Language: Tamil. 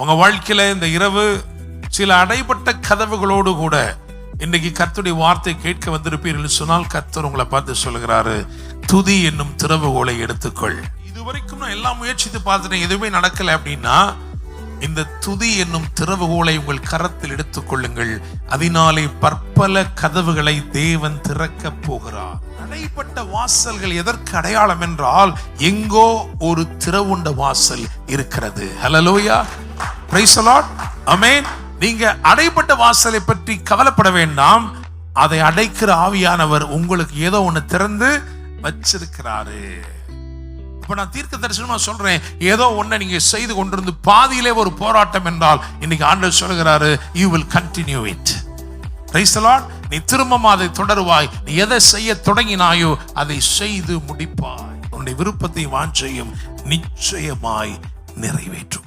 உங்க வாழ்க்கையில இந்த இரவு சில அடைபட்ட கதவுகளோடு கூட இன்னைக்கு கர்த்தருடைய வார்த்தை கேட்க வந்திருப்பீர்கள் சொன்னால், கர்த்தர் உங்களை பார்த்து சொல்லுகிறாரு, துதி என்னும் திறவுகோலை எடுத்துக்கொள். இதுவரைக்கும் நான் எல்லாம் முயற்சித்து பார்த்துட்டேன், எதுவுமே நடக்கல அப்படின்னா, இந்த துதி என்னும் திறவுகோலை உங்கள் கரத்தில் எடுத்துக்கொள்ளுங்கள். அதனாலே பற்பல கதவுகளை தேவன் திறக்க போகிறார். அடைப்பட்ட வாசல்கள் எதற்கு அடையாளம் என்றால், எங்கோ ஒரு திறவுண்ட வாசல் இருக்கிறது. ஹல்லேலூயா, பிரைஸ் தி லார்ட், ஆமென். நீங்க அடைப்பட்ட வாசலை பற்றி கவலைப்பட வேண்டாம். அதை அடைக்கிற ஆவியானவர் உங்களுக்கு ஏதோ ஒண்ணு திறந்து வச்சிருக்கிறாரு. இப்ப நான் தீர்க்க தரிசனமா சொல்றேன், ஏதோ ஒண்ணு நீங்க செய்து கொண்டிருந்து பாதியிலே ஒரு போராட்டம் என்றால், இன்னைக்கு ஆண்டவர் சொல்கிறாரு, you will continue it. Praise the Lord. நீ திரும்பவும் அதை தொடருவாய். நீ எதை செய்ய தொடங்கினாயோ அதை செய்து முடிப்பாய். உன்னுடைய விருப்பத்தை வாஞ்சையும் நிச்சயமாய் நிறைவேற்றும்.